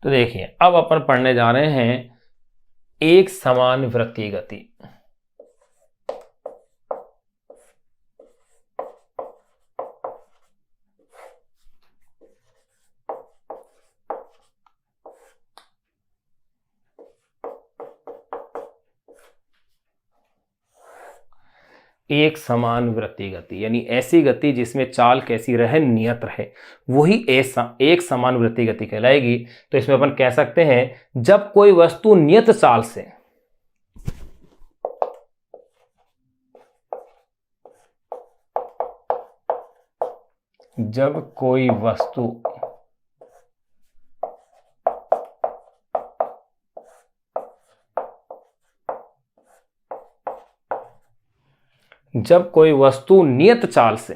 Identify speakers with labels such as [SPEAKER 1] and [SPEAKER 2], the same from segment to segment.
[SPEAKER 1] तो देखिए अब अपन पढ़ने जा रहे हैं एक समान वृत्तीय गति। एक समान वृत्तीय गति यानी ऐसी गति जिसमें चाल कैसी रहे, नियत रहे, वही एक समान वृत्तीय गति कहलाएगी। तो इसमें अपन कह सकते हैं जब कोई वस्तु नियत चाल से जब कोई वस्तु नियत चाल से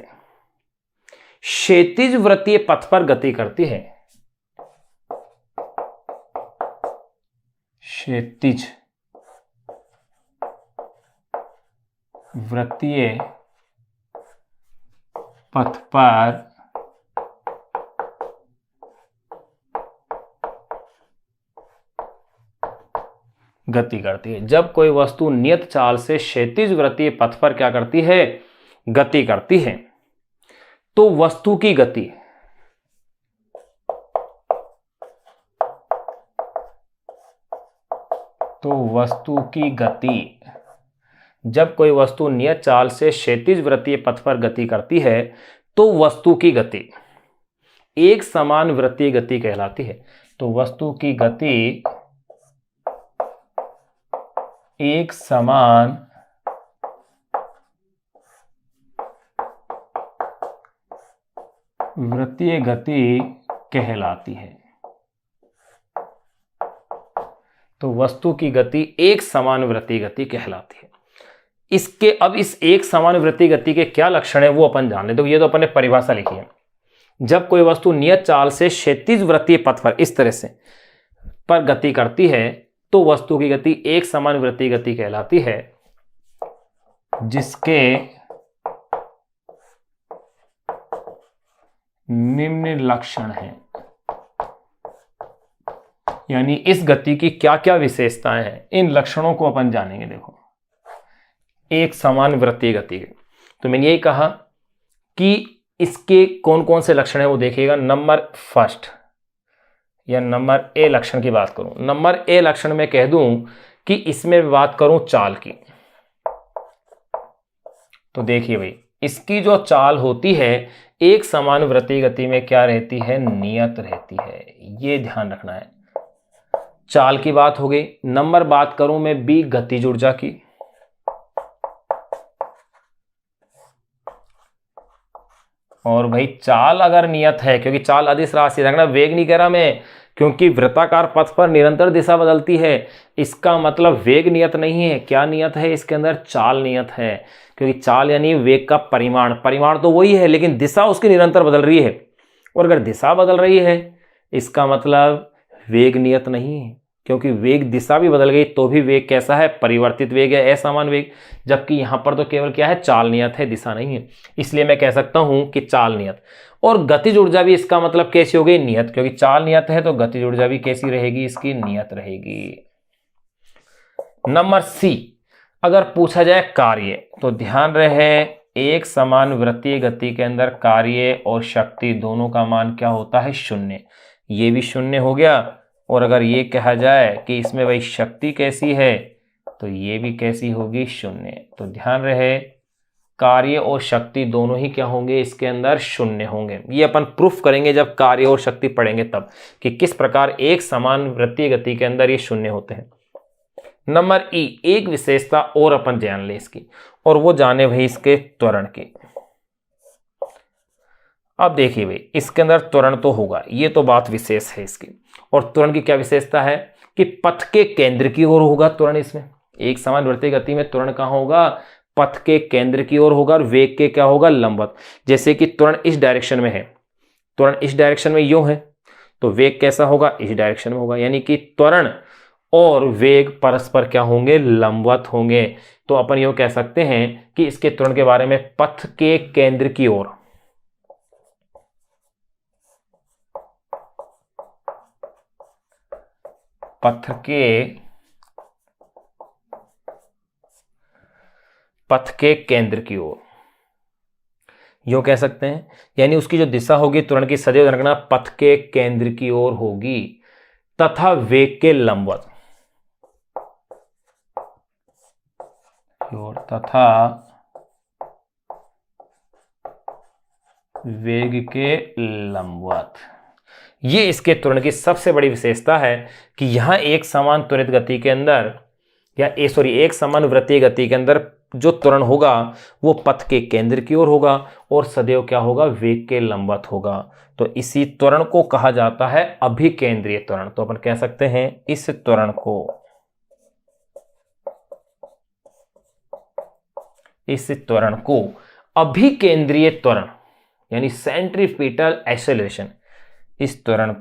[SPEAKER 1] क्षैतिज वृत्तीय पथ पर गति करती है, क्षैतिज वृत्तीय पथ पर गति करती है, जब कोई वस्तु नियत चाल से क्षैतिज वृत्तीय पथ पर क्या करती है, गति करती है, तो वस्तु की गति जब कोई वस्तु नियत चाल से क्षैतिज वृत्तीय पथ पर गति करती है तो वस्तु की गति एक समान वृत्तीय गति कहलाती है। तो वस्तु की गति एक समान वृत्तीय गति कहलाती है। तो वस्तु की गति एक समान वृत्तीय गति कहलाती है। इसके अब इस एक समान वृत्तीय गति के क्या लक्षण है वो अपन जान ले। तो ये तो अपन ने परिभाषा लिखी है, जब कोई वस्तु नियत चाल से क्षैतिज वृत्तीय पथ पर इस तरह से पर गति करती है तो वस्तु की गति एक समान वृत्तीय गति कहलाती है, जिसके निम्न लक्षण हैं। यानी इस गति की क्या क्या विशेषताएं हैं, इन लक्षणों को अपन जानेंगे। देखो एक समान वृत्तीय गति के तो मैंने यही कहा कि इसके कौन कौन से लक्षण है वो देखिएगा। नंबर फर्स्ट या नंबर ए लक्षण की बात करूं, नंबर ए लक्षण में कह दूं कि इसमें बात करूं चाल की, तो देखिए भाई इसकी जो चाल होती है एक समान वृत्तीय गति में क्या रहती है, नियत रहती है, ये ध्यान रखना है। चाल की बात हो गई। नंबर बात करूं मैं बी गतिज ऊर्जा की, और भाई चाल अगर नियत है, क्योंकि चाल अदिश राशि रखना, वेग नहीं कह रहा मैं, क्योंकि वृत्ताकार पथ पर निरंतर दिशा बदलती है, इसका मतलब वेग नियत नहीं है। क्या नियत है इसके अंदर, चाल नियत है, क्योंकि चाल यानी वेग का परिमाण, परिमाण तो वही है लेकिन दिशा उसकी निरंतर बदल रही है, और अगर दिशा बदल रही है इसका मतलब वेग नियत नहीं है, क्योंकि वेग दिशा भी बदल गई तो भी वेग कैसा है, परिवर्तित वेग है, असमान वेग। जबकि यहां पर तो केवल क्या है, चाल नियत है, दिशा नहीं है, इसलिए मैं कह सकता हूं कि चाल नियत। और गतिज ऊर्जा भी इसका मतलब कैसी हो गई, नियत, क्योंकि चाल नियत है तो गतिज ऊर्जा भी कैसी रहेगी, इसकी नियत रहेगी। नंबर सी अगर पूछा जाए कार्य, तो ध्यान रहे एक समान वृत्तीय गति के अंदर कार्य और शक्ति दोनों का मान क्या होता है, शून्य। ये भी शून्य हो गया, और अगर ये कहा जाए कि इसमें भाई शक्ति कैसी है तो ये भी कैसी होगी, शून्य। तो ध्यान रहे कार्य और शक्ति दोनों ही क्या होंगे, इसके अंदर शून्य होंगे। ये अपन प्रूफ करेंगे जब कार्य और शक्ति पढ़ेंगे तब, कि किस प्रकार एक समान वृत्तीय गति के अंदर ये शून्य होते हैं। नंबर ई एक विशेषता और अपन जान ले इसकी, और वो जाने भाई इसके त्वरण की। अब देखिए भाई इसके अंदर त्वरण तो होगा, ये तो बात विशेष है इसकी। और त्वरण की क्या विशेषता है कि पथ के केंद्र की ओर होगा त्वरण। इसमें एक समान वृत्तीय गति में त्वरण कहाँ होगा, पथ के केंद्र की ओर होगा, और वेग के क्या होगा, लंबवत। जैसे कि त्वरण इस डायरेक्शन में है, त्वरण इस डायरेक्शन में यूं है, तो वेग कैसा होगा, इस डायरेक्शन में होगा। यानी कि त्वरण और वेग परस्पर क्या होंगे, लंबवत होंगे। तो अपन यूं कह सकते हैं कि इसके त्वरण के बारे में, पथ के केंद्र की ओर पथ के केंद्र की ओर, यूं कह सकते हैं। यानी उसकी जो दिशा होगी त्वरण की, सदैव रखना पथ के केंद्र की ओर होगी तथा वेग के लंबवत, तथा वेग के लंबवत। ये इसके त्वरण की सबसे बड़ी विशेषता है कि यहां एक समान त्वरित गति के अंदर, या एक समान वृत्तीय गति के अंदर जो त्वरण होगा वो पथ के केंद्र की ओर होगा और सदैव क्या होगा, वेग के लंबवत होगा। तो इसी त्वरण को कहा जाता है अभिकेंद्रीय त्वरण। तो अपन कह सकते हैं इस त्वरण को अभिकेंद्रीय त्वरण यानी सेंट्रीपिटल एक्सेलरेशन, इस त्वरण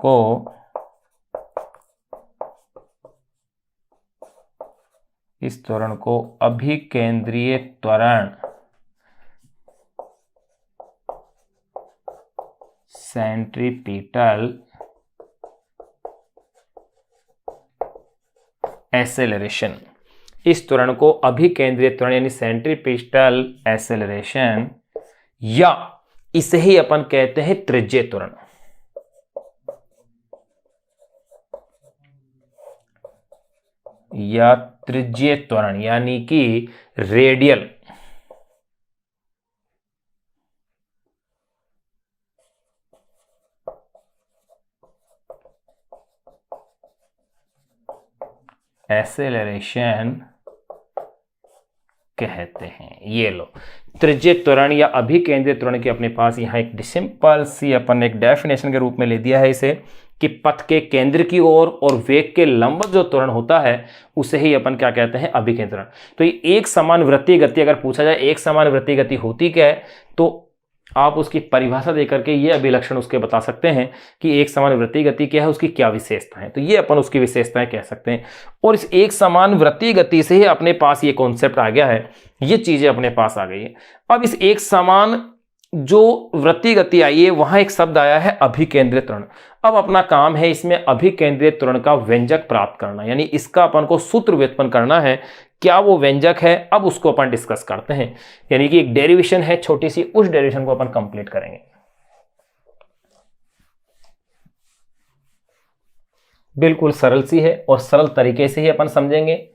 [SPEAKER 1] को अभिकेंद्रीय त्वरण, सेंट्रीपिटल एक्सेलरेशन, इस त्वरण को अभिकेंद्रीय त्वरण यानी सेंट्रीपिटल एक्सेलरेशन, या इसे ही अपन कहते हैं त्रिज्यीय त्वरण। या त्रिज्यीय त्वरण यानी कि रेडियल एक्सेलरेशन कहते हैं। ये लो, त्रिज्यीय त्वरण या अभिकेंद्रीय त्वरण की अपने पास यहां एक सिंपल सी अपन एक डेफिनेशन के रूप में ले दिया है इसे, कि पथ के केंद्र की ओर और वेग के लंबवत जो त्वरण होता है उसे ही अपन क्या कहते हैं, अभिकेंद्रीय त्वरण। तो ये एक समान वृत्तीय गति, अगर पूछा जाए एक समान वृत्तीय गति होती क्या है, तो आप उसकी परिभाषा देकर के ये अभिलक्षण उसके बता सकते हैं कि एक समान वृत्तीय गति क्या है, उसकी क्या विशेषताएं। तो ये अपन उसकी विशेषताएं कह सकते हैं। और इस एक समान वृत्तीय गति से ही अपने पास ये कॉन्सेप्ट आ गया है, ये चीजें अपने पास आ गई है। अब इस एक समान जो वृत्तीय गति आई है वहां एक शब्द आया है अभिकेंद्रीय त्वरण। अब अपना काम है इसमें अभिकेंद्रीय त्वरण का व्यंजक प्राप्त करना, यानी इसका अपन को सूत्र व्युत्पन्न करना है। क्या वो व्यंजक है, अब उसको अपन डिस्कस करते हैं। यानी कि एक डेरिवेशन है छोटी सी, उस डेरिवेशन को अपन कंप्लीट करेंगे। बिल्कुल सरल सी है और सरल तरीके से ही अपन समझेंगे।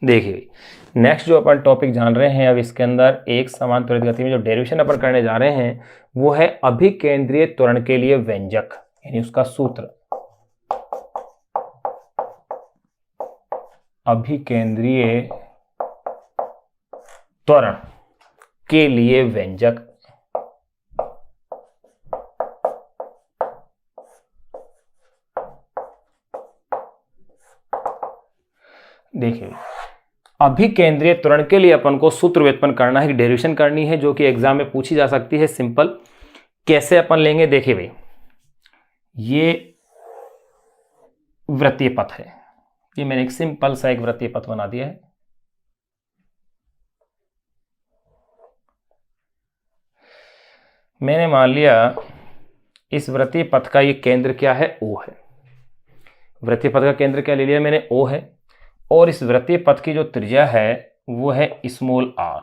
[SPEAKER 1] देखिए नेक्स्ट जो अपन टॉपिक जान रहे हैं, अब इसके अंदर एक समान त्वरित गति में जो डेरिवेशन अपन करने जा रहे हैं वो है अभिकेंद्रीय त्वरण के लिए व्यंजक, यानी उसका सूत्र। अभिकेंद्रीय त्वरण के लिए व्यंजक। देखिए अभिकेंद्रीय त्वरण के लिए अपन को सूत्र व्युत्पन्न करना है, डेरिवेशन करनी है, जो कि एग्जाम में पूछी जा सकती है। सिंपल कैसे अपन लेंगे, देखिए भाई ये वृत्तीय पथ है, ये मैंने एक सिंपल सा एक वृत्तीय पथ बना दिया है। मैंने मान लिया इस वृत्तीय पथ का ये केंद्र क्या है, O है। वृत्तीय पथ का केंद्र क्या ले लिया मैंने, O है। और इस वृत्तीय पथ की जो त्रिज्या है वो है स्मॉल r।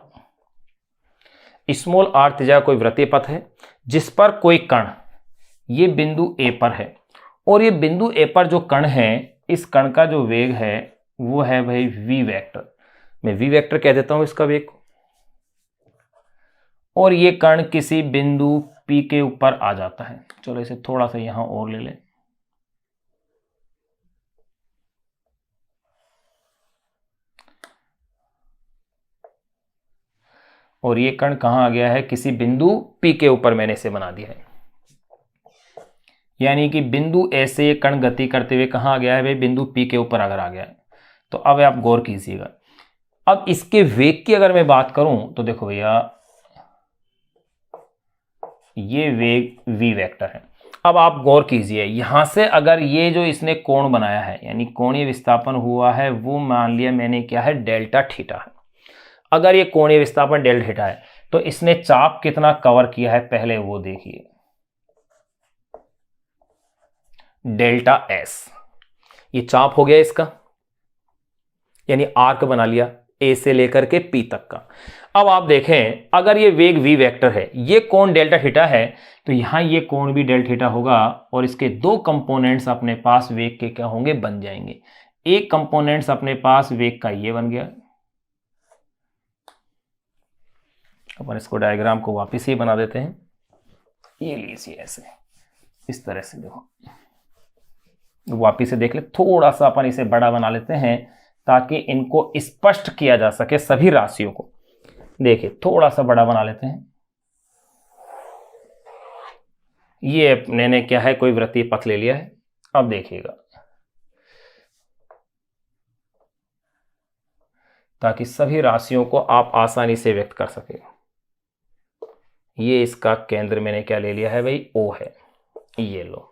[SPEAKER 1] स्मॉल r त्रिज्या कोई वृत्तीय पथ है जिस पर कोई कण ये बिंदु A पर है, और ये बिंदु A पर जो कण है, इस कण का जो वेग है वो है भाई v वेक्टर। मैं v वेक्टर कह देता हूं इसका वेग। और ये कण किसी बिंदु P के ऊपर आ जाता है। चलो इसे थोड़ा सा यहां और ले लें। और ये कण कहाँ आ गया है, किसी बिंदु P के ऊपर मैंने इसे बना दिया है। यानी कि बिंदु ए से ये कण गति करते हुए कहाँ आ गया है भाई, बिंदु P के ऊपर अगर आ गया है। तो अब आप गौर कीजिएगा, अब इसके वेग की अगर मैं बात करूं तो देखो भैया, ये वेग v वेक्टर है। अब आप गौर कीजिए, यहां से अगर ये जो इसने कोण बनाया है, यानी कोणीय विस्थापन हुआ है, वो मान लिया मैंने क्या है, डेल्टा थीटा है। अगर ये कोणीय विस्थापन डेल्टा थीटा है तो इसने चाप कितना कवर किया है, पहले वो देखिए, डेल्टा एस। ये चाप हो गया इसका, यानी आर्क बना लिया ए से लेकर के पी तक का। अब आप देखें, अगर ये वेग v वेक्टर है, ये कोण डेल्टा थीटा है, तो यहां ये कोण भी डेल्टा थीटा होगा, और इसके दो कंपोनेंट्स अपने पास वेग के क्या होंगे, बन जाएंगे। एक कंपोनेंट्स अपने पास वेग का ये बन गया, अपन इसको डायग्राम को वापस ही बना देते हैं, ये लीजिए ऐसे, इस तरह से देखो, वापिस से देख ले, थोड़ा सा अपन इसे बड़ा बना लेते हैं ताकि इनको स्पष्ट किया जा सके सभी राशियों को। देखिए थोड़ा सा बड़ा बना लेते हैं। ये मैंने क्या है, कोई वृत्तीय पथ ले लिया है। अब देखिएगा, ताकि सभी राशियों को आप आसानी से व्यक्त कर सके। ये इसका केंद्र मैंने क्या ले लिया है भाई, O है। ये लो,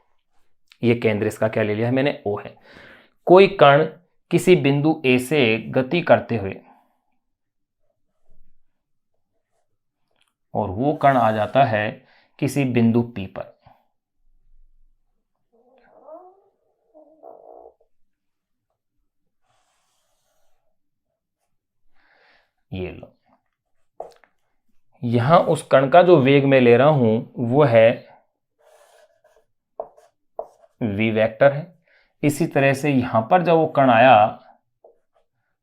[SPEAKER 1] ये केंद्र इसका क्या ले लिया है मैंने, O है। कोई कण किसी बिंदु A से गति करते हुए, और वो कण आ जाता है किसी बिंदु P पर। ये लो, यहां उस कण का जो वेग मैं ले रहा हूं वो है v वेक्टर है। इसी तरह से यहां पर जब वो कण आया,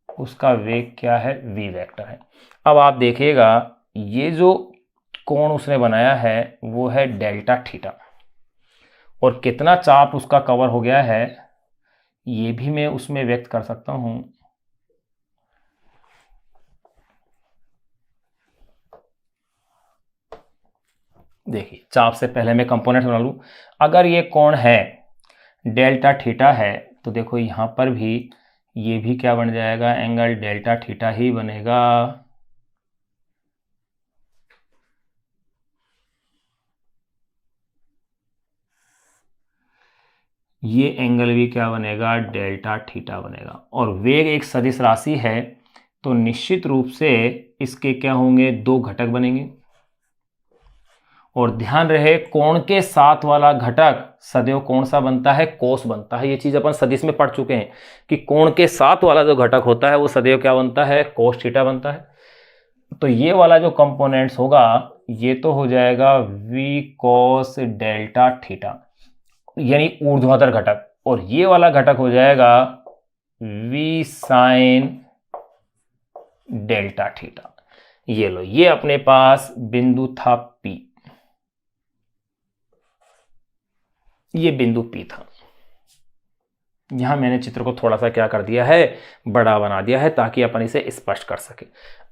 [SPEAKER 1] उसका वेग क्या है, v वेक्टर है। अब आप देखिएगा, ये जो कोण उसने बनाया है वो है डेल्टा थीटा, और कितना चाप उसका कवर हो गया है ये भी मैं उसमें व्यक्त कर सकता हूं। देखिए, चाप से पहले मैं कंपोनेंट बना लूं। अगर ये कोण है डेल्टा थीटा है, तो देखो यहां पर भी ये भी क्या बन जाएगा, एंगल डेल्टा थीटा ही बनेगा। ये एंगल भी क्या बनेगा, डेल्टा थीटा बनेगा। और वेग एक सदिश राशि है, तो निश्चित रूप से इसके क्या होंगे, दो घटक बनेंगे। और ध्यान रहे, कोण के साथ वाला घटक सदैव कौन सा बनता है, कोस बनता है। ये चीज अपन सदिश में पढ़ चुके हैं कि कोण के साथ वाला जो घटक होता है वो सदैव क्या बनता है, कोस थीटा बनता है। तो ये वाला जो कंपोनेंट्स होगा ये तो हो जाएगा v cos डेल्टा थीटा, यानी ऊर्ध्वाधर घटक, और ये वाला घटक हो जाएगा v sin डेल्टा थीटा। ये लो, ये अपने पास बिंदु था P, ये बिंदु P था। यहां मैंने चित्र को थोड़ा सा क्या कर दिया है, बड़ा बना दिया है ताकि अपन इसे स्पष्ट कर सके।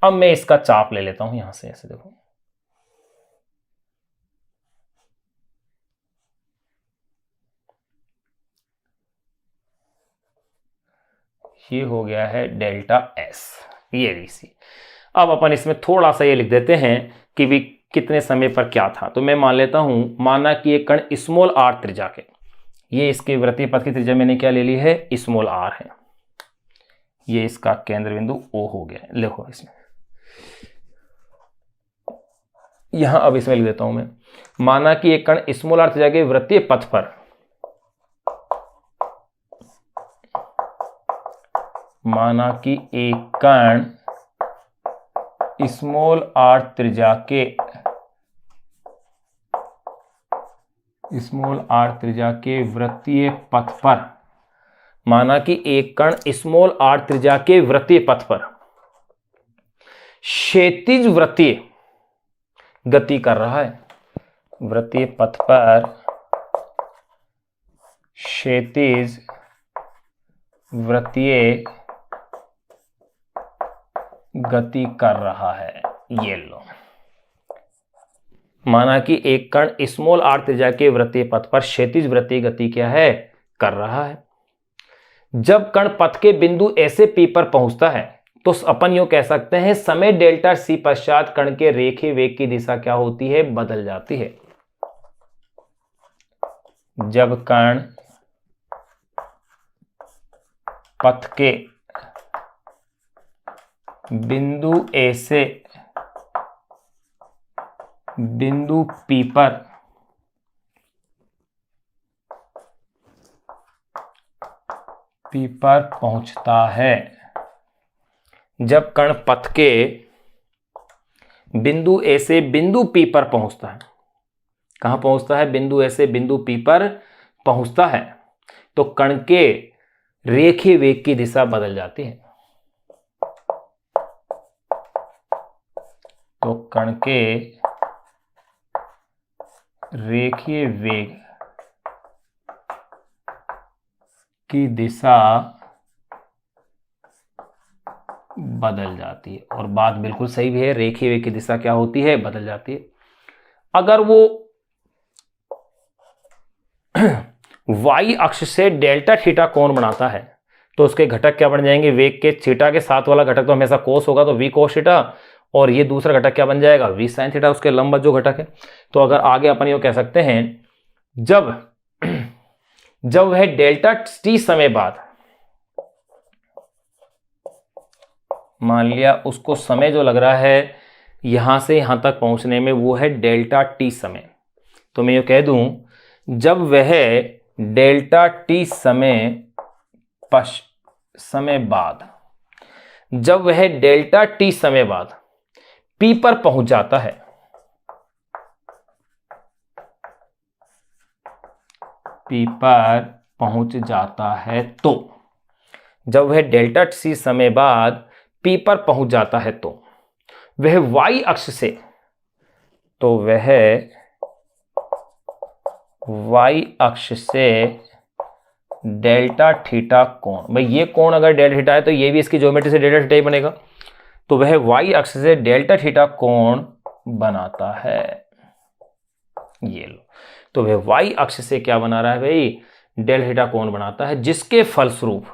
[SPEAKER 1] अब मैं इसका चाप ले लेता हूं यहां से, ऐसे देखो, ये हो गया है डेल्टा एस, ये रीसी। अब अपन इसमें थोड़ा सा ये लिख देते हैं कि भी कितने समय पर क्या था। तो मैं मान लेता हूं, माना कि एक कण स्मॉल r त्रिज्या के, ये इसके वृत्तीय पथ की त्रिज्या मैंने क्या ले ली है, स्मॉल r है। ये इसका केंद्र बिंदु O हो गया है। देखो इसमें, यहां अब इसमें लिख देता हूं मैं, माना कि एक कण स्मॉल r त्रिज्या के वृत्तीय पथ पर, माना कि एक कण स्मॉल r त्रिज्या के, स्मॉल r त्रिज्या के वृत्तीय पथ पर, माना कि एक कण स्मॉल r त्रिज्या के वृत्तीय पथ पर क्षैतिज वृत्तीय गति कर रहा है। वृत्तीय पथ पर क्षैतिज वृत्तीय गति कर रहा है, ये लो, माना कि एक कण स्मॉल r त्रिज्या के वृत्तीय पथ पर क्षैतिज वृत्तीय गति क्या है, कर रहा है। जब कण पथ के बिंदु A से P पर पहुंचता है तो अपन यूं कह सकते हैं समय डेल्टा c पश्चात कण के रेखीय वेग की दिशा क्या होती है, बदल जाती है। जब कण पथ के बिंदु A से बिंदु P पर पहुंचता है, जब कण पथ के बिंदु A से बिंदु P पर पहुंचता है, कहां पहुंचता है, बिंदु A से बिंदु P पर पहुंचता है, तो कण के रेखीय वेग की दिशा बदल जाती है। तो कण के रेखीय वेग की दिशा बदल जाती है, और बात बिल्कुल सही भी है, रेखीय वेग की दिशा क्या होती है, बदल जाती है। अगर वो y अक्ष से डेल्टा थीटा कोण बनाता है तो उसके घटक क्या बन जाएंगे, वेग के थीटा के साथ वाला घटक तो हमेशा कोस होगा, तो v कोस थीटा, और ये दूसरा घटक क्या बन जाएगा, v साइन थीटा, उसके लंबवत जो घटक है। तो अगर आगे अपन ये कह सकते हैं जब वह डेल्टा t समय बाद, मान लिया उसको समय जो लग रहा है यहां से यहां तक पहुंचने में वो है डेल्टा t समय, तो मैं ये कह दूं जब वह डेल्टा t समय बाद, जब वह डेल्टा t समय बाद P पर पहुंच जाता है, P पर पहुंच जाता है, तो जब वह डेल्टा t समय बाद P पर पहुंच जाता है तो वह y अक्ष से, तो वह y अक्ष से डेल्टा थीटा कोण, भाई ये कोण अगर डेल्टा थीटा है तो ये भी इसकी ज्योमेट्री से डेल्टा थीटा ही बनेगा, तो वह y अक्ष से डेल्टा थीटा कोण बनाता है। ये लो, तो वह y अक्ष से क्या बना रहा है भाई, डेल्टा थीटा कोण बनाता है, जिसके फलस्वरूप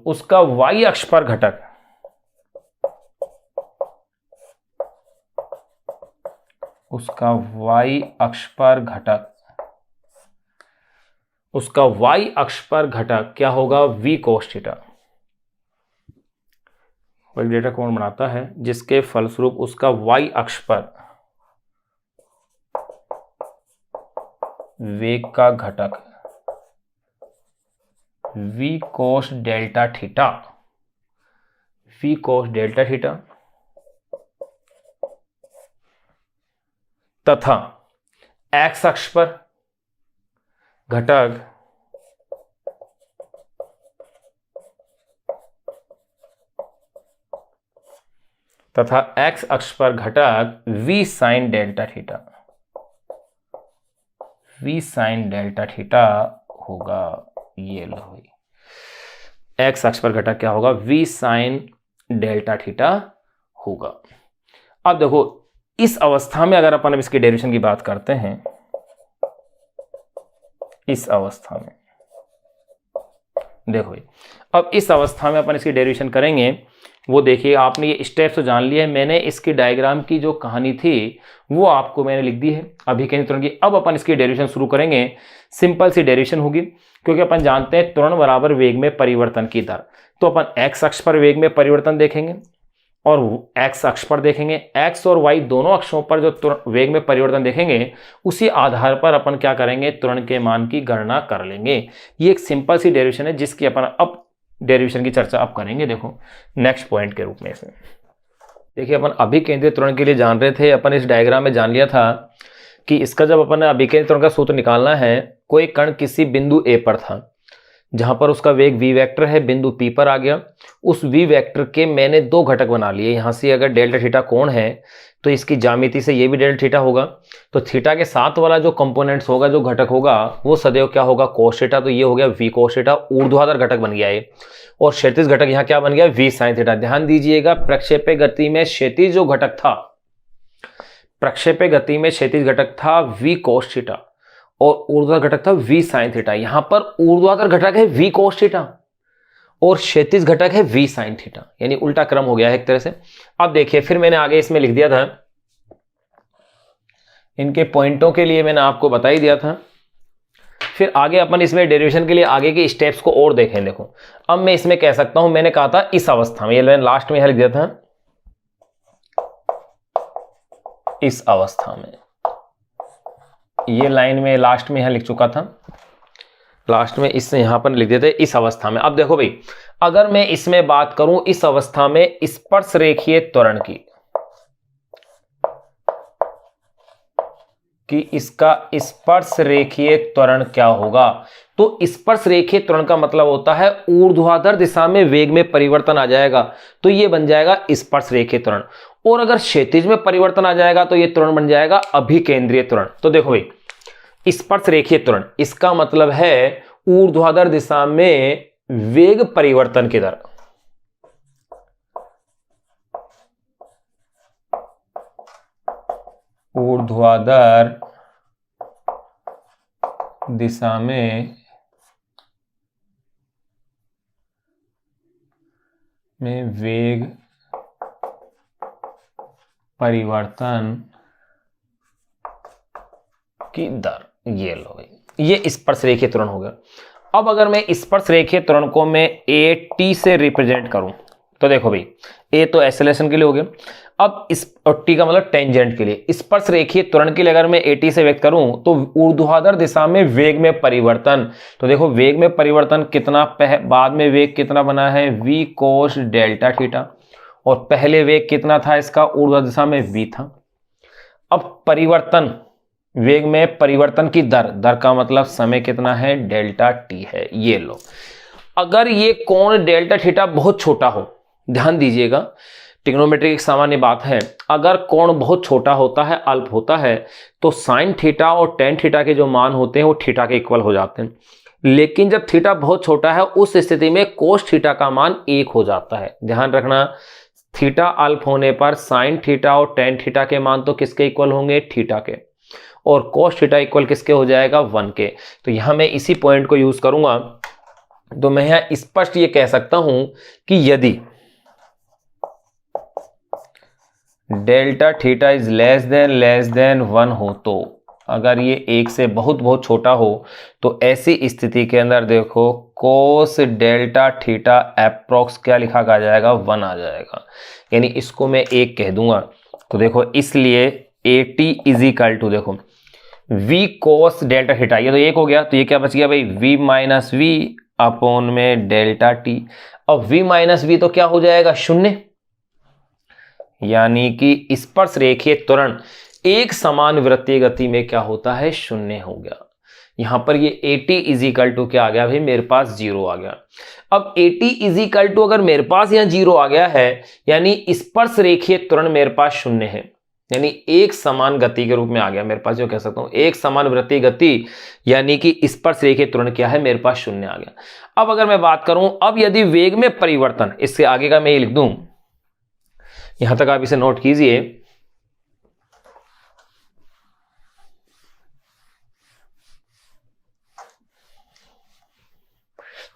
[SPEAKER 1] उसका y अक्ष पर घटक, उसका y अक्ष पर घटक क्या होगा, v कोस थीटा, वही डेल्टा कोण बनाता है, जिसके फलस्वरूप उसका y अक्ष पर वेग का घटक v कोस डेल्टा थीटा, तथा x अक्ष पर घटक v साइन डेल्टा थीटा होगा। ये लो भाई, x अक्ष पर घटक क्या होगा, v साइन डेल्टा थीटा होगा। अब देखो इस अवस्था में अगर अपन अब इसकी डेरिवेशन की बात करते हैं, इस अवस्था में देखो भाई, अब इस अवस्था में अपन इसकी डेरिवेशन करेंगे, वो देखिए आपने ये स्टेप्स तो जान लिए, मैंने इसकी डायग्राम की जो कहानी थी वो आपको मैंने लिख दी है अभिकेंद्रित त्वरण की। अब अपन इसकी डेरिवेशन शुरू करेंगे, सिंपल सी डेरिवेशन होगी, क्योंकि अपन जानते हैं त्वरण बराबर वेग में परिवर्तन की दर, तो अपन x अक्ष पर वेग में परिवर्तन देखेंगे और x अक्ष पर देखेंगे, x और y दोनों अक्षों पर जो वेग में परिवर्तन देखेंगे उसी आधार पर अपन क्या करेंगे, त्वरण के मान की गणना कर लेंगे। ये एक सिंपल सी डेरिवेशन है जिसकी अपन अब डेरिवेशन की चर्चा अब करेंगे। देखो नेक्स्ट पॉइंट के रूप में इसमें देखिए, अपन अभिकेंद्रित त्वरण के लिए जान रहे थे, अपन इस डायग्राम में जान लिया था कि इसका जब अपन अभिकेंद्रित त्वरण का सूत्र निकालना है, कोई कण किसी बिंदु A पर था, जहां पर उसका वेग v वेक्टर है, बिंदु P पर आ गया। उस v वेक्टर के मैंने दो घटक बना लिए। यहां से अगर डेल्टा थीटा कोण है तो इसकी ज्यामिति से ये भी डेल्टा थीटा होगा। तो थीटा के साथ वाला जो कंपोनेंट्स होगा, जो घटक होगा, वो सदैव क्या होगा, कोस थीटा। तो ये हो गया v कोस थीटा, ऊर्ध्वाधर घटक बन गया ये। और क्षैतिज घटक यहाँ क्या बन गया, v साइन थीटा। ध्यान दीजिएगा, प्रक्षेप्य गति में क्षैतिज जो घटक था, प्रक्षेप्य गति में क्षैतिज घटक था v कोस थीटा और ऊर्ध्वाधर घटक था v साइन थीटा। यहां पर ऊर्ध्वाधर घटक है v कोस थीटा और क्षैतिज घटक है v साइन थीटा, यानी उल्टा क्रम हो गया है एक तरह से। अब देखिए, फिर मैंने आगे इसमें लिख दिया था, इनके पॉइंटों के लिए मैंने आपको बता ही दिया था। फिर आगे अपन इसमें डेरिवेशन के लिए आगे के स्टेप्स को और देखें। देखो, अब मैं इसमें कह सकता हूं, मैंने कहा था इस अवस्था में, ये मैंने लास्ट में यहां लिख दिया था, इस अवस्था में, ये लाइन में लास्ट में यहां लिख चुका था, लास्ट में इससे यहां पर लिख देते इस अवस्था में। अब देखो भाई, अगर मैं इसमें बात करूं इस अवस्था में स्पर्श रेखीय त्वरण की, कि इसका स्पर्श रेखीय त्वरण क्या होगा, तो स्पर्श रेखीय त्वरण का मतलब होता है ऊर्ध्वाधर दिशा में वेग में परिवर्तन आ जाएगा, तो ये बन जाएगा स्पर्श रेखीय त्वरण। और अगर क्षैतिज में परिवर्तन आ जाएगा तो ये त्वरण बन जाएगा अभिकेंद्रीय त्वरण। तो देखो भाई, स्पर्श रेखीय त्वरण, इसका मतलब है ऊर्ध्वाधर दिशा में वेग परिवर्तन की दर, ऊर्ध्वाधर दिशा में वेग परिवर्तन की दर, ये लो भाई, ये स्पर्श रेखीय त्वरण हो गया। अब अगर मैं स्पर्श रेखीय त्वरण को मैं ए टी से रिप्रेजेंट करूं, तो देखो भाई, ए तो एक्सेलरेशन के लिए हो गया, अब इस और टी का मतलब टेंजेंट के लिए। स्पर्श रेखीय त्वरण के लिए अगर मैं ए टी से व्यक्त करूं तो ऊर्ध्वाधर दिशा में वेग में परिवर्तन, तो देखो वेग में परिवर्तन कितना, बाद में वेग कितना बना है, v कोस डेल्टा थीटा, और पहले वेग कितना था इसका, ऊर्ध्वाधर दिशा में v था। अब परिवर्तन, वेग में परिवर्तन की दर, दर का मतलब समय कितना है, डेल्टा टी है, ये लो। अगर ये कोण डेल्टा थीटा बहुत छोटा हो, ध्यान दीजिएगा, ट्रिग्नोमेट्री एक सामान्य बात है, अगर कोण बहुत छोटा होता है, अल्प होता है, तो साइन थीटा और टेन थीटा के जो मान होते हैं वो थीटा के इक्वल हो जाते हैं। लेकिन जब थीटा बहुत छोटा है, उस स्थिति में कोस थीटा का मान 1 हो जाता है। ध्यान रखना, थीटा अल्प होने पर साइन थीटा और टेन थीटा के मान तो किसके इक्वल होंगे, थीटा के, और कोस थीटा इक्वल किसके हो जाएगा, 1 के। तो यहां मैं इसी पॉइंट को यूज करूंगा, तो मैं यहां स्पष्ट ये कह सकता हूं कि यदि delta theta is less than 1 हो, तो अगर ये 1 से बहुत बहुत छोटा हो, तो ऐसी स्थिति के अंदर देखो कोस डेल्टा थीटा एप्रोक्स क्या लिखा आ जाएगा, 1 आ जाएगा, यानी इसको मैं 1 कह दूंगा। तो देखो, इसलिए A T is equal to, देखो v कोस डेल्टा थीटा, ये तो 1 हो गया, तो ये क्या बच गया भाई, v माइनस वी अपॉन में डेल्टा टी। अब v माइनस वी तो क्या हो जाएगा, 0, यानी कि स्पर्श रेखीय त्वरण एक समान वृत्तीय गति में क्या होता है, 0 हो गया। यहां पर ये A T is equal to क्या आ गया भाई, मेरे पास 0 आ गया। अब A T is equal to अगर मेरे पास यहां 0 आ गया है, यानी स्पर्श रेखीय त्वरण मेरे पास 0 है, यानी एक समान गति के रूप में आ गया मेरे पास, जो कह सकता हूं एक समान वृत्तीय गति, यानी कि स्पर्श रेखीय त्वरण क्या है, मेरे पास 0 आ गया। अब अगर मैं बात करूं, अब यदि वेग में परिवर्तन, इससे आगे का मैं ये लिख दूं, यहां तक आप इसे नोट कीजिए,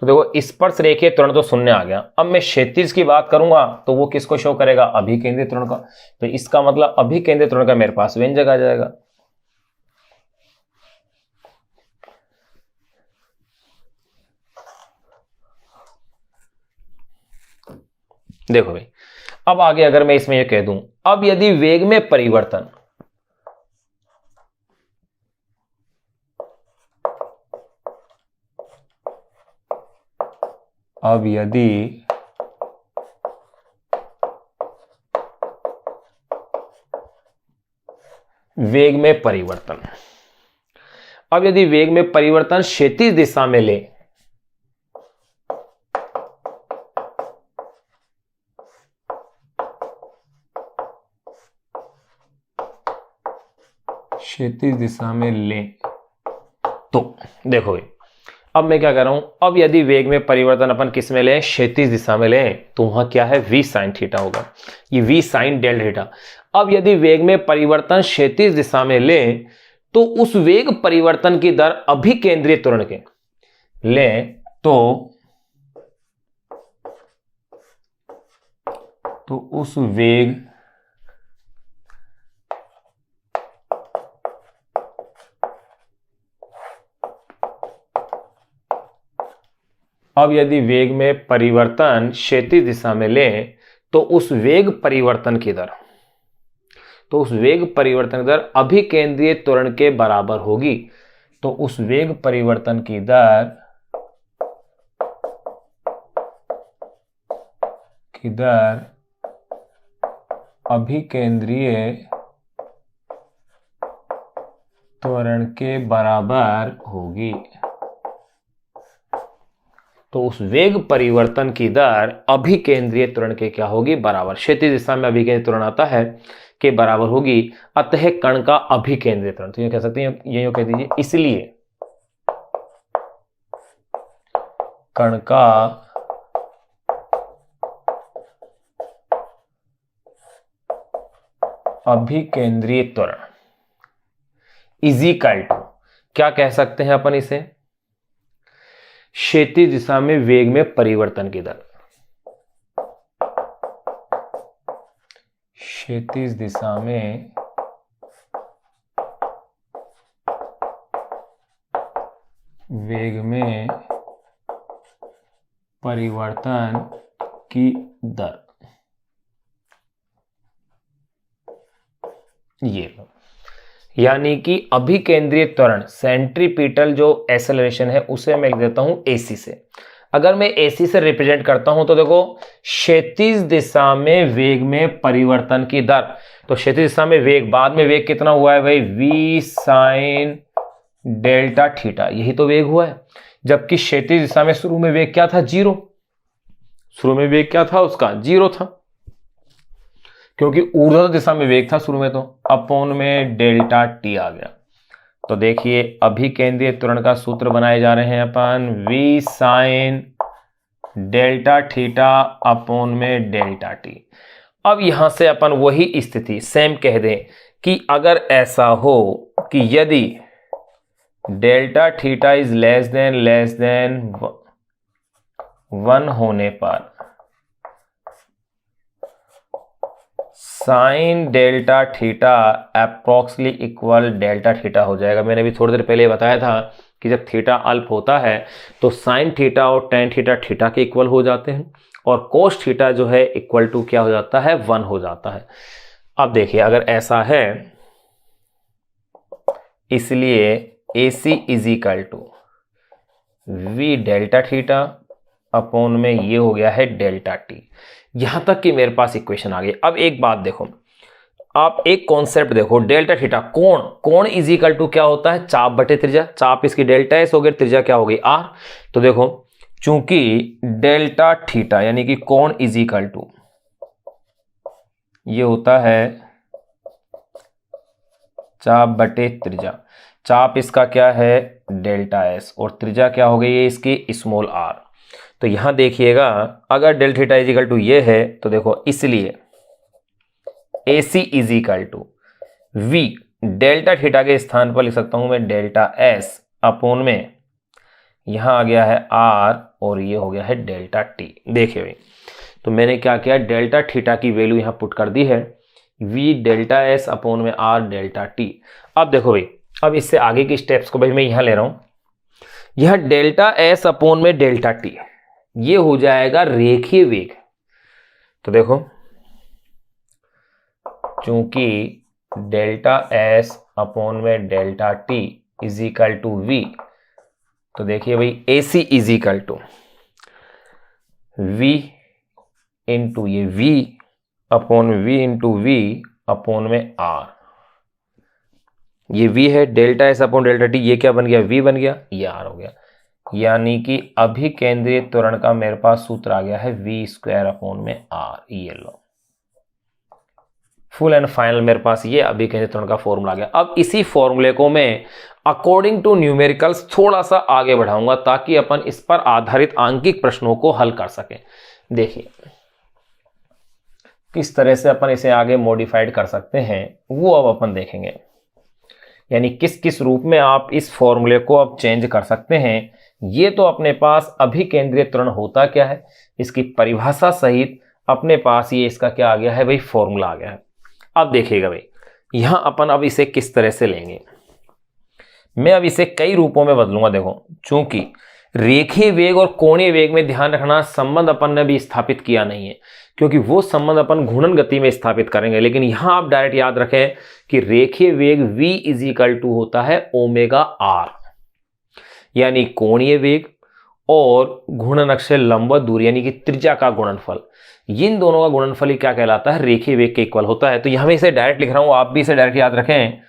[SPEAKER 1] तो देखो स्पर्श रेखीय त्वरण तो 0 आ गया। अब मैं क्षैतिज की बात करूंगा तो वो किसको शो करेगा, अभिकेंद्रीय त्वरण का, तो इसका मतलब अभिकेंद्रीय त्वरण का मेरे पास व्यंजक आ जाएगा। देखो भाई, अब आगे अगर मैं इसमें ये कह दूं, अब यदि वेग में परिवर्तन, अब यदि वेग में परिवर्तन, अब यदि वेग में परिवर्तन क्षैतिज दिशा में ले, क्षैतिज दिशा में लें तो देखो भाई, अब मैं क्या कर रहा हूं, अब यदि वेग में परिवर्तन अपन किस में लें, क्षैतिज दिशा में लें, तो वहां क्या है, v sin थीटा होगा, ये v sin डेल थीटा। अब यदि वेग में परिवर्तन क्षैतिज दिशा में लें तो उस वेग परिवर्तन की दर अभिकेंद्रीय त्वरण के लें तो उस वेग अब यदि वेग में परिवर्तन क्षैतिज दिशा में लें तो उस वेग परिवर्तन की दर अभिकेंद्रीय त्वरण के बराबर होगी। तो उस वेग परिवर्तन की दर अभिकेंद्रीय त्वरण के बराबर होगी। तो उस वेग परिवर्तन की दर अभिकेंद्रीय त्वरण के क्या होगी, बराबर, क्षैतिज दिशा में अभिकेंद्रीय त्वरण आता है के बराबर होगी। अतः कण का अभिकेंद्रीय त्वरण, तो ये कह सकते हैं, ये कह दीजिए, इसलिए कण का अभिकेंद्रीय त्वरण इजिकल टू, क्या कह सकते हैं अपन इसे, क्षैतिज दिशा में वेग में परिवर्तन की दर, क्षैतिज दिशा में वेग में परिवर्तन की दर, ये यानी कि अभिकेंद्रीय त्वरण, सेंट्रीपिटल जो एक्सेलरेशन है उसे मैं लिख देता हूं AC से। अगर मैं AC से रिप्रेजेंट करता हूं तो देखो, क्षैतिज दिशा में वेग में परिवर्तन की दर, तो क्षैतिज दिशा में वेग, बाद में वेग कितना हुआ है भाई, v sin डेल्टा थीटा, यही तो वेग हुआ है। जबकि क्षैतिज दिशा में शुरू में वेग क्या था, 0, शुरू में वेग क्या था उसका, 0 था, क्योंकि ऊर्ध्वाधर दिशा में वेग था शुरू में, तो अपॉन में डेल्टा टी आ गया। तो देखिए अभिकेंद्रीय त्वरण का सूत्र बनाए जा रहे हैं अपन, v sin delta theta upon में डेल्टा टी। अब यहां से अपन वही स्थिति सेम कह दें कि अगर ऐसा हो कि यदि delta theta is less than 1 होने पर sine delta theta approximately equal delta theta हो जाएगा। मैंने भी थोड़ी देर पहले बताया था कि जब थीटा अल्प होता है तो साइन थीटा और टेन थीटा थीटा के इक्वल हो जाते हैं, और कोस थीटा जो है इक्वल टू क्या हो जाता है, 1 हो जाता है। अब देखिए अगर ऐसा है, इसलिए AC is equal to v delta theta upon में ये हो गया है डेल्टा टी। यहां तक कि मेरे पास इक्वेशन आ गई। अब एक बात देखो, आप एक कॉन्सेप्ट देखो, डेल्टा थीटा, कोण इज इक्वल टू क्या होता है, चाप बटे त्रिज्या, चाप इसकी डेल्टा एस हो गई, त्रिज्या क्या हो गई r। तो देखो चूंकि डेल्टा थीटा यानी कि कोण इज इक्वल टू ये होता है चाप बटे त्रिज्या, चाप इसका क्या है डेल्टा एस और त्रिज्या क्या हो गई है इसकी स्मॉल r। तो यहां देखिएगा अगर del theta is equal to ये है तो देखो, इसलिए AC is equal to v delta theta के स्थान पर लिख सकता हूं मैं डेल्टा s अपॉन में यहां आ गया है r और ये हो गया है डेल्टा t। देखिए भाई, तो मैंने क्या किया, डेल्टा थीटा की वैल्यू यहां पुट कर दी है, v डेल्टा s अपॉन में r डेल्टा t। अब देखो भाई, अब इससे आगे की स्टेप्स को भाई मैं यहां ले रहा हूं, यह डेल्टा s अपॉन में डेल्टा t ये हो जाएगा रेखीय वेग। तो देखो चूंकि डेल्टा s अपॉन में delta t is equal to v, तो देखिए भाई AC is equal to v into ये v upon v into v upon में r। ये v है, delta s upon delta t, ये क्या बन गया, v बन गया, ये r हो गया। यानी कि अभिकेंद्रीय त्वरण का मेरे पास सूत्र आ गया है v² अपॉन में r। ये लो फुल एंड फाइनल मेरे पास ये अभिकेंद्रित त्वरण का फॉर्मूला आ गया। अब इसी फॉर्मूले को मैं अकॉर्डिंग टू न्यूमेरिकल्स थोड़ा सा आगे बढ़ाऊंगा ताकि अपन इस पर आधारित आंकिक प्रश्नों को हल कर सकें। देखिए किस तरह से अपन इसे आगे मॉडिफाइड कर सकते हैं वो अब अपन देखेंगे, यानी किस किस रूप में आप इस फॉर्मूले को अब चेंज कर सकते हैं। ये तो अपने पास अभिकेंद्रित त्वरण होता क्या है इसकी परिभाषा सहित अपने पास ये इसका क्या आ गया है भाई, फॉर्मूला आ गया है। अब देखिएगा भाई यहां अपन अब इसे किस तरह से लेंगे, मैं अब इसे कई रूपों में बदलूंगा। देखो चूंकि रेखीय वेग और कोणीय वेग में ध्यान रखना संबंध अपन ने भी स्थापित किया नहीं है, क्योंकि वो संबंध अपन घूर्णन गति में स्थापित करेंगे। लेकिन यहां आप डायरेक्ट याद रखें कि रेखीय वेग v इज इक्वल टू होता है ओमेगा r, यानी कोणीय वेग और घूर्णन अक्ष से लंबवत दूरी यानी कि त्रिज्या का गुणनफल, इन दोनों का गुणनफल ही क्या कहलाता है, रेखीय वेग के इक्वल होता है। तो यहां मैं इसे डायरेक्ट लिख रहा हूं, आप भी इसे डायरेक्ट याद रखें,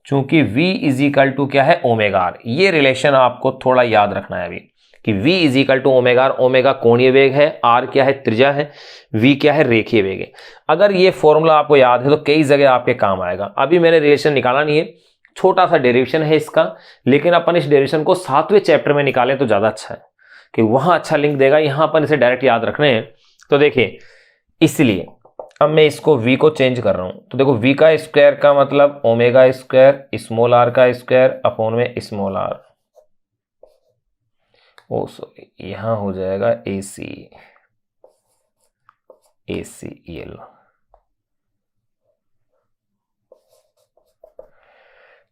[SPEAKER 1] चूंकि v इज इक्वल टू क्या है ओमेगा r। ये रिलेशन आपको थोड़ा याद रखना है अभी कि v is equal to omega r, omega कोणीय वेग है, r क्या है त्रिज्या है, v क्या है रेखीय वेग है। अगर ये फॉर्मूला आपको याद है तो कई जगह आपके काम आएगा। अभी मैंने रिलेशन निकाला नहीं है, छोटा सा डेरिवेशन है इसका, लेकिन अपन इस डेरिवेशन को 7वें चैप्टर में निकालें तो ज्यादा अच्छा है कि वहां अच्छा लिंक देगा। यहां अपन इसे डायरेक्ट याद रखने हैं। तो देखिए इसलिए अब मैं इसको v को चेंज कर रहा हूं, तो देखो v का स्क्वायर का मतलब ओमेगा स्क्वायर स्मॉल r का स्क्वायर अपॉन में स्मॉल r, ओ सॉरी यहां हो जाएगा ac ये लो।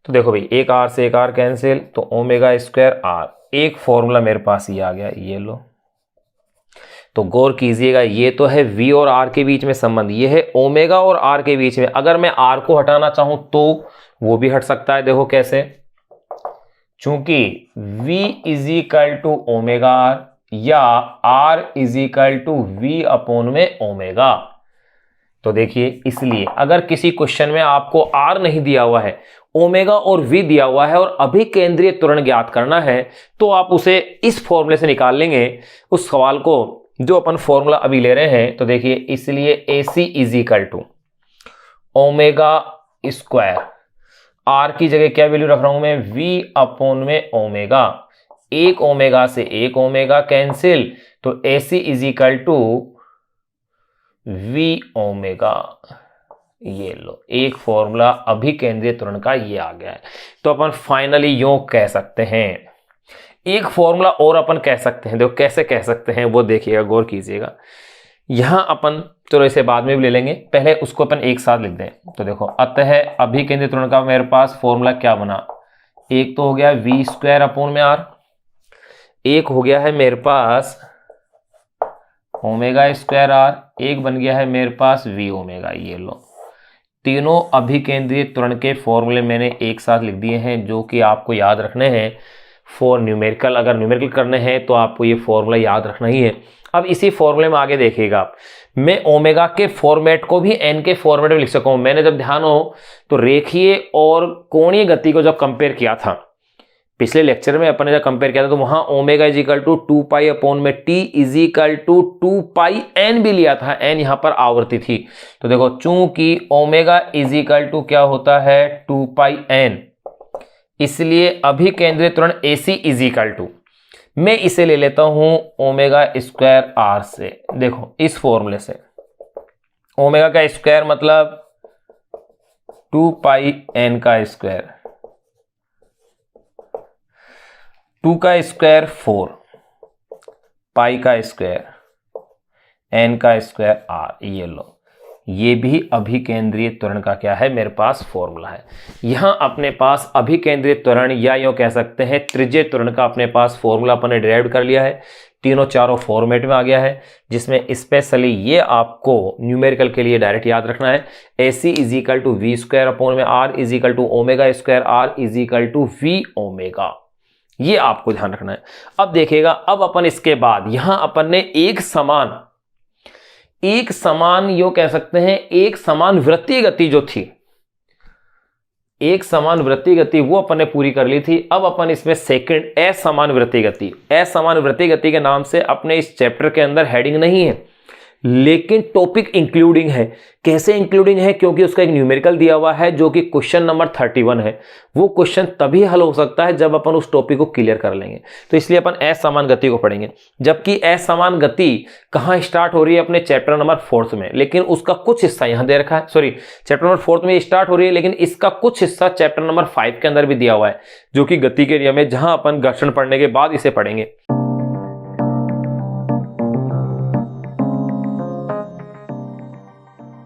[SPEAKER 1] तो देखो भाई एक r से एक r कैंसिल, तो ओमेगा स्क्वायर r, एक फॉर्मूला मेरे पास ये आ गया, ये लो। तो गौर कीजिएगा ये तो है v और r के बीच में संबंध, ये है ओमेगा और r के बीच में। अगर मैं r को हटाना चाहूं तो वो भी हट सकता है। देखो कैसे, चूंकि v is equal to omega r या r is equal to v upon में ओमेगा। तो देखिए इसलिए अगर किसी क्वेश्चन में आपको r नहीं दिया हुआ है, ओमेगा और v दिया हुआ है और अभिकेंद्रीय त्वरण ज्ञात करना है, तो आप उसे इस फॉर्मूले से निकाल लेंगे उस सवाल को जो अपन फॉर्मूला अभी ले रहे हैं। तो देखिए इसलिए AC is equal to omega square, r की जगह क्या वैल्यू रख रहा हूं मैं, v अपॉन में ओमेगा, एक ओमेगा से एक ओमेगा कैंसिल, तो AC is equal to v omega. ये लो एक फॉर्मूला अभिकेंद्रीय त्वरण का ये आ गया है। तो अपन फाइनली यूं कह सकते हैं, एक फॉर्मूला और अपन कह सकते हैं, देखो कैसे कह सकते हैं वो देखिएगा, गौर कीजिएगा। यहां अपन चलो इसे बाद में भी ले लेंगे, पहले उसको अपन एक साथ लिख दें। तो देखो अतः अभिकेंद्रीय त्वरण का मेरे पास फॉर्मूला क्या बना, एक तो हो गया v स्क्वायर अपॉन में r, एक हो गया है मेरे पास ओमेगा स्क्वायर r, एक बन गया है मेरे पास v ओमेगा। ये लो तीनों अभिकेंद्रीय त्वरण के फॉर्मूले मैंने एक साथ लिख दिए हैं जो कि आपको याद रखने हैं फॉर न्यूमेरिकल। अगर न्यूमेरिकल करने हैं तो आपको ये फॉर्मूला याद रखना ही है। अब इसी फॉर्मूले में आगे देखिएगा आप, मैं ओमेगा के फॉर्मेट को भी एन के फॉर्मेट में लिख सकता हूं। मैंने जब ध्यान हो तो रेखीय और कोणीय गति को जब कंपेयर किया था पिछले लेक्चर में, अपन ने जब कंपेयर किया था, तो वहां omega is equal to 2 upon में T is equal to 2 n भी लिया था, एन यहां पर आवर्ती थी। तो देखो चूंकि ओमेगा इज इक्वल टू क्या होता है 2 एन, इसलिए अभिकेंद्रीय त्वरण AC इज इक्वल टू, मैं इसे ले लेता हूं ओमेगा स्क्वायर r से। देखो इस फॉर्मूले से ओमेगा का स्क्वायर मतलब 2 n का स्क्वायर, 2 का स्क्वायर 4, पाई का स्क्वायर, n का स्क्वायर r। ये लो ये भी अभिकेंद्रीय त्वरण का क्या है मेरे पास फॉर्मूला है। यहां अपने पास अभिकेंद्रीय त्वरण या यूं कह सकते हैं त्रिज्यीय त्वरण का अपने पास फॉर्मूला अपन ने डिराइव कर लिया है, तीनों चारों फॉर्मेट में आ गया है, जिसमें स्पेशली ये आपको न्यूमेरिकल के लिए डायरेक्ट याद रखना है। AC is equal to v square upon में r is equal to omega square r is equal to v omega, ये आपको ध्यान रखना है। अब देखिएगा, अब अपन इसके बाद यहां अपन ने एक समान यो कह सकते हैं एक समान वृत्तीय गति जो थी, एक समान वृत्तीय गति वो अपन ने पूरी कर ली थी। अब अपन इसमें सेकंड असमान वृत्तीय गति, असमान वृत्तीय गति के नाम से अपने इस चैप्टर के अंदर हेडिंग नहीं है, लेकिन टॉपिक इंक्लूडिंग है। कैसे इंक्लूडिंग है? क्योंकि उसका एक न्यूमेरिकल दिया हुआ है जो कि क्वेश्चन नंबर 31 है। वो क्वेश्चन तभी हल हो सकता है जब अपन उस टॉपिक को क्लियर कर लेंगे। तो इसलिए अपन असमान गति को पढ़ेंगे, जबकि असमान गति कहाँ स्टार्ट हो रही है? अपने चैप्टर नंबर 4 में, लेकिन उसका कुछ हिस्सा यहां दे रखा है। सॉरी, चैप्टर नंबर 4 में स्टार्ट हो रही है, लेकिन इसका कुछ हिस्सा चैप्टर नंबर 5 के अंदर भी दिया हुआ है, जो कि गति के नियम है, जहां अपन घर्षण पढ़ने के बाद इसे पढ़ेंगे।